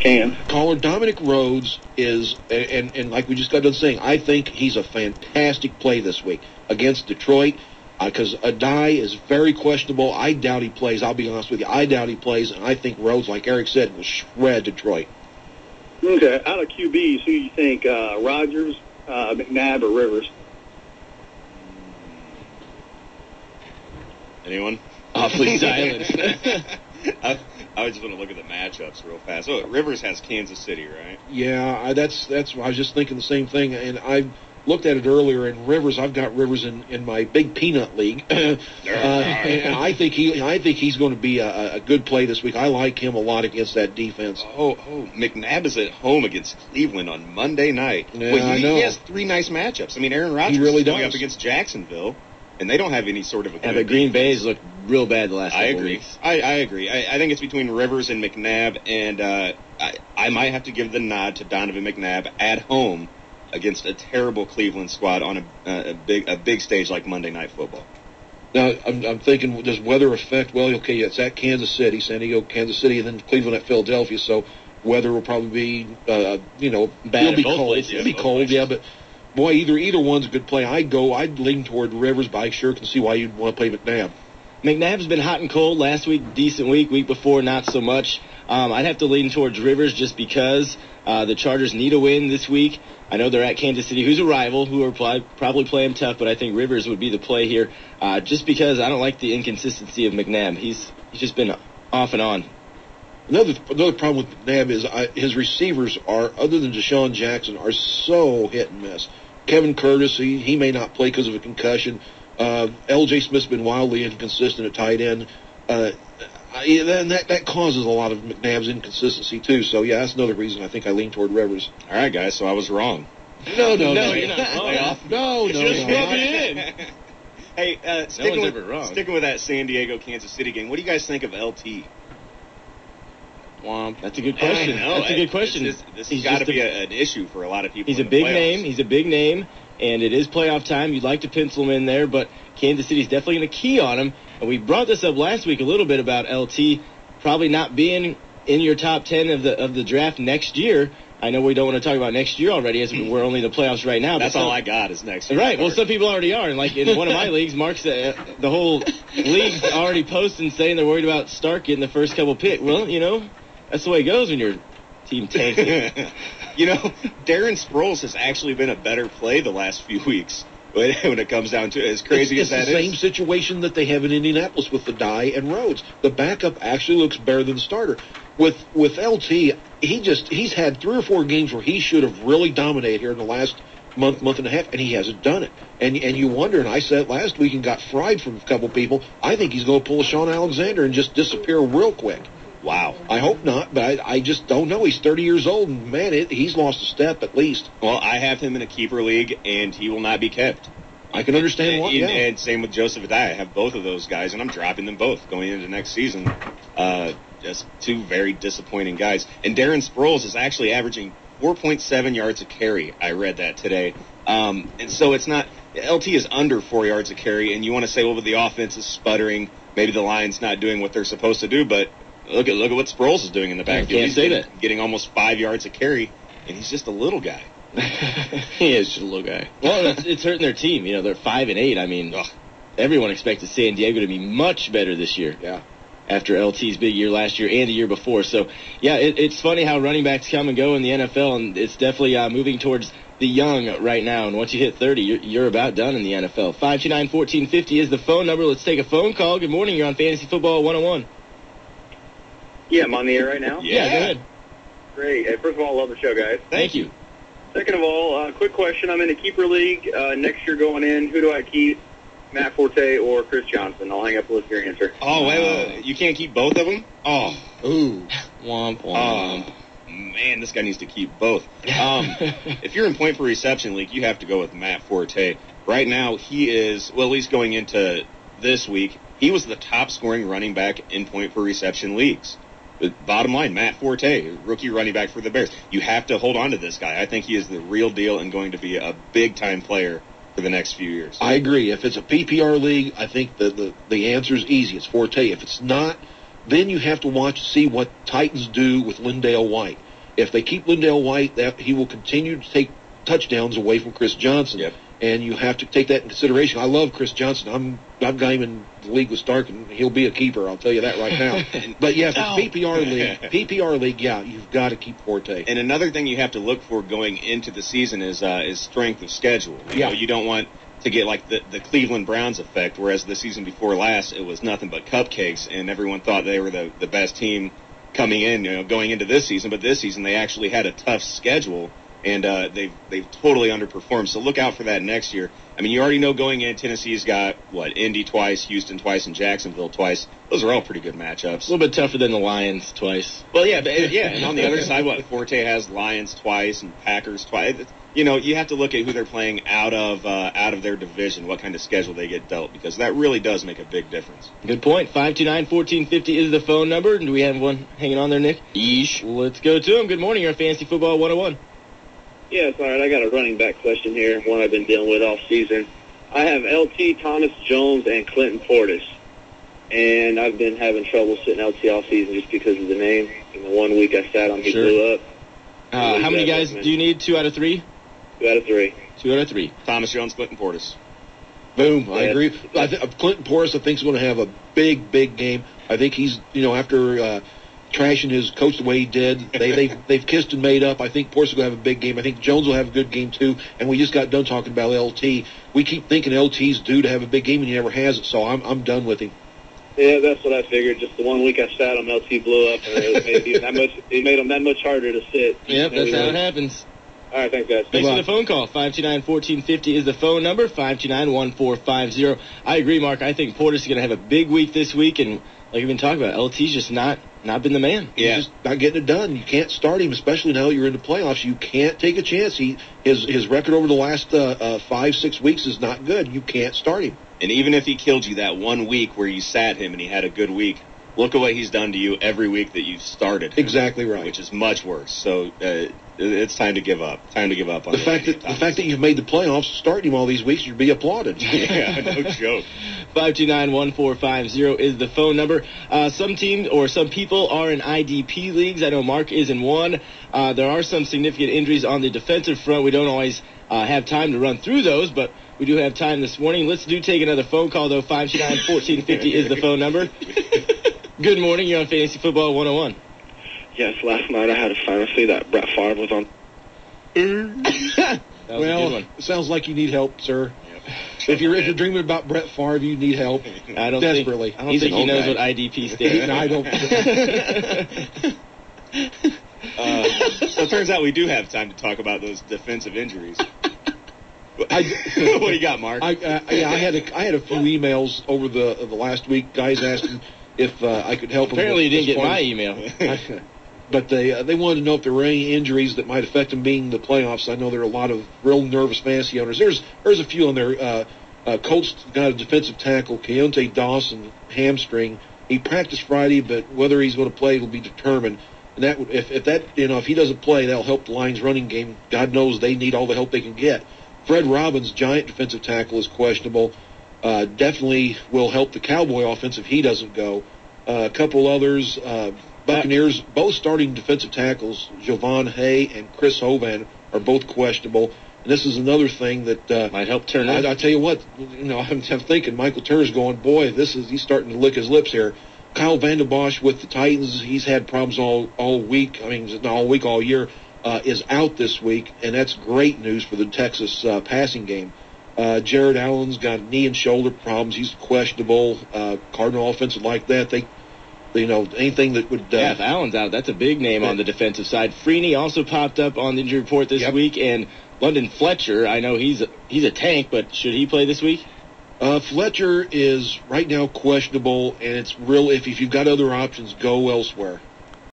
can. Caller Dominic Rhodes is, and like we just got done saying, I think he's a fantastic play this week against Detroit. Because Adai is very questionable. I doubt he plays. I'll be honest with you. I doubt he plays, and I think Rhodes, like Eric said, will shred Detroit. Okay, out of QBs, who do you think, Rodgers, McNabb, or Rivers? Anyone? Awfully silent. I just want to look at the matchups real fast. So Rivers has Kansas City, right? Yeah, that's I was just thinking the same thing, and I looked at it earlier. In Rivers, I've got Rivers in my big peanut league, and I think he's going to be a good play this week. I like him a lot against that defense. Oh, McNabb is at home against Cleveland on Monday night. Yeah, well, I know. He has three nice matchups. I mean, Aaron Rodgers really is going does. up against Jacksonville, and they don't have any sort of a good But Green defense. Bay's looked real bad the last couple agree. weeks. I agree. I think it's between Rivers and McNabb, and I might have to give the nod to Donovan McNabb at home against a terrible Cleveland squad on a big stage like Monday Night Football. Now, I'm thinking, does weather affect? Well, okay, it's at Kansas City, San Diego, Kansas City, and then Cleveland at Philadelphia. So weather will probably be, Bad it'll at be both cold. places. It'll be Both cold, places. yeah. But boy, either one's a good play. I'd lean toward Rivers, but I sure can see why you'd want to play McNabb. McNabb's been hot and cold. Last week, decent week. Week before, not so much. I'd have to lean towards Rivers just because the Chargers need a win this week. I know they're at Kansas City, who's a rival, who are probably playing tough, but I think Rivers would be the play here just because I don't like the inconsistency of McNabb. He's just been off and on. Another problem with McNabb is his receivers are, other than Deshaun Jackson, are so hit and miss. Kevin Curtis, he may not play because of a concussion. L.J. Smith's been wildly inconsistent at tight end. And that causes a lot of McNabb's inconsistency, too. So, yeah, that's another reason I think I lean toward Rivers. All right, guys, so I was wrong. No, you're not wrong. No. Just rub it in. Hey, one's ever wrong. sticking with that San Diego-Kansas City game, what do you guys think of LT? Womp. That's a good question. That's a good question. This has got to be an issue for a lot of people. He's in a the big playoffs. name. He's a big name, and it is playoff time. You'd like to pencil him in there, but Kansas City's definitely going to key on him. And we brought this up last week a little bit about LT probably not being in your top 10 of the draft next year. I know we don't want to talk about next year already, as we're only in the playoffs right now. That's all I got is next year. Right. Well, some people already are. And like in one of my leagues, Mark's the whole league's already posting saying they're worried about Stark getting the first couple picks. Well, that's the way it goes when your team tanks it. Darren Sproles has actually been a better play the last few weeks when it comes down to it. As crazy as that is. It's the same situation that they have in Indianapolis with the Dye and Rhodes. The backup actually looks better than the starter. With LT, he's had 3 or 4 games where he should have really dominated here in the last month and a half, and he hasn't done it. And you wonder, and I said it last week and got fried from a couple people, I think he's going to pull a Sean Alexander and just disappear real quick. Wow. I hope not, but I just don't know. He's 30 years old, and, man, he's lost a step at least. Well, I have him in a keeper league, and he will not be kept. I can understand why, yeah. And same with Joseph Adai. I have both of those guys, and I'm dropping them both going into next season. Just 2 very disappointing guys. And Darren Sproles is actually averaging 4.7 yards a carry. I read that today. And so it's not – LT is under 4 yards a carry, and you want to say, well, the offense is sputtering. Maybe the line's not doing what they're supposed to do, but look at what Sproles is doing in the backfield. Can't say that. Getting almost 5 yards a carry, and he's just a little guy. He is just a little guy. Well, it's hurting their team. They're 5-8. I mean, everyone expected San Diego to be much better this year. Yeah. After LT's big year last year and the year before. So, yeah, it's funny how running backs come and go in the NFL, and it's definitely moving towards the young right now. And once you hit 30, you're about done in the NFL. 529-1450 is the phone number. Let's take a phone call. Good morning. You're on Fantasy Football 101. Yeah, I'm on the air right now. Yeah, go ahead. Great. Hey, first of all, love the show, guys. Thank you. Second of all, quick question. I'm in a keeper league. Next year going in, who do I keep? Matt Forte or Chris Johnson? I'll hang up with your answer. Oh, wait. You can't keep both of them? Oh. Ooh. Womp, womp. Man, this guy needs to keep both. If you're in point for reception league, you have to go with Matt Forte. Right now, he is, well, at least going into this week, he was the top scoring running back in point for reception leagues. But bottom line, Matt Forte, rookie running back for the Bears. You have to hold on to this guy. I think he is the real deal and going to be a big-time player for the next few years. I agree. If it's a PPR league, I think the answer is easy. It's Forte. If it's not, then you have to see what Titans do with Lindale White. If they keep Lindell White, that he will continue to take touchdowns away from Chris Johnson. Yep. And you have to take that in consideration. I love Chris Johnson. I've got him in the league with Stark, and he'll be a keeper. I'll tell you that right now. But yeah, if it's PPR league, yeah, you've got to keep Forte. And another thing you have to look for going into the season is strength of schedule. You know, you don't want to get like the Cleveland Browns effect, whereas the season before last it was nothing but cupcakes, and everyone thought they were the best team coming in, going into this season. But this season they actually had a tough schedule. And they've totally underperformed. So look out for that next year. I mean, you already know going in, Tennessee's got, Indy twice, Houston twice, and Jacksonville twice. Those are all pretty good matchups. A little bit tougher than the Lions twice. Well, yeah. And on the other side, Forte has Lions twice and Packers twice. You have to look at who they're playing out of their division, what kind of schedule they get dealt, because that really does make a big difference. Good point. 529-1450 is the phone number. Do we have one hanging on there, Nick? Yeesh. Let's go to him. Good morning. You're on Fantasy Football 101. Yes, all right. I got a running back question here, one I've been dealing with all season. I have LT, Thomas Jones, and Clinton Portis. And I've been having trouble sitting LT all season just because of the name. In the 1 week I sat on, he blew up. How many guys do you need? 2 out of 3? 2 out of 3. 2 out of 3. Thomas Jones, Clinton Portis. Boom. I agree. Clinton Portis, I think, is going to have a big game. I think he's, after trashing his coach the way he did, they've kissed and made up. I think Portis will have a big game. I think Jones will have a good game too. And we just got done talking about LT. We keep thinking LT's due to have a big game, and he never has it. So I'm done with him. Yeah, that's what I figured. Just the 1 week I sat on, LT blew up, and it made him that much harder to sit. Yep, that's how it happens. All right, thanks, guys. Thanks for the phone call. 529-1450 is the phone number, 529-1450. I agree, Mark. I think Portis is going to have a big week this week, and like we've been talking about, LT's just not been the man. Yeah. He's just not getting it done. You can't start him, especially now that you're in the playoffs. You can't take a chance. His record over the last 5-6 weeks is not good. You can't start him. And even if he killed you that 1 week where you sat him and he had a good week, look at what he's done to you every week that you've started him. Exactly right. Which is much worse. So it's time to give up. Time to give up on the fact that you've made the playoffs, starting him all these weeks, you'd be applauded. Yeah, no joke. 529-1450 is the phone number. Some teams or some people are in IDP leagues. I know Mark is in one. There are some significant injuries on the defensive front. We don't always have time to run through those, but we do have time this morning. Let's take another phone call, though. 529-1450 is the phone number. Good morning. You're on Fantasy Football 101. Yes, last night I had a fantasy that Brett Favre was on. That was a good one. It sounds like you need help, sir. Yep. If you're dreaming about Brett Favre, you need help. I don't desperately. I don't think he knows what IDP stands. No, I don't. So it turns out we do have time to talk about those defensive injuries. What do you got, Mark? I had a few emails over the last week. Guys asking if I could help them. Apparently, you didn't get my email. But they wanted to know if there were any injuries that might affect them being in the playoffs. I know there are a lot of real nervous fantasy owners. There's a few on there. Colts got a defensive tackle, Keontae Dawson, hamstring. He practiced Friday, but whether he's going to play will be determined. And that if he doesn't play, that'll help the Lions' running game. God knows they need all the help they can get. Fred Robbins, giant defensive tackle, is questionable. Definitely will help the Cowboy offense if he doesn't go. A couple others, Buccaneers, both starting defensive tackles, Javon Hay and Chris Hovan, are both questionable. And this is another thing that might help Turner. I tell you what, I'm thinking Michael Turner's going, boy, he's starting to lick his lips here. Kyle Van Bosch with the Titans, he's had problems all week. I mean, not all week, all year. Is out this week, and that's great news for the Texas passing game. Jared Allen's got knee and shoulder problems. He's questionable. Cardinal offense would like that. Anything that would... if Allen's out, that's a big name on the defensive side. Freeney also popped up on the injury report this week, and London Fletcher, I know he's a tank, but should he play this week? Fletcher is right now questionable, and it's real. If you've got other options, go elsewhere.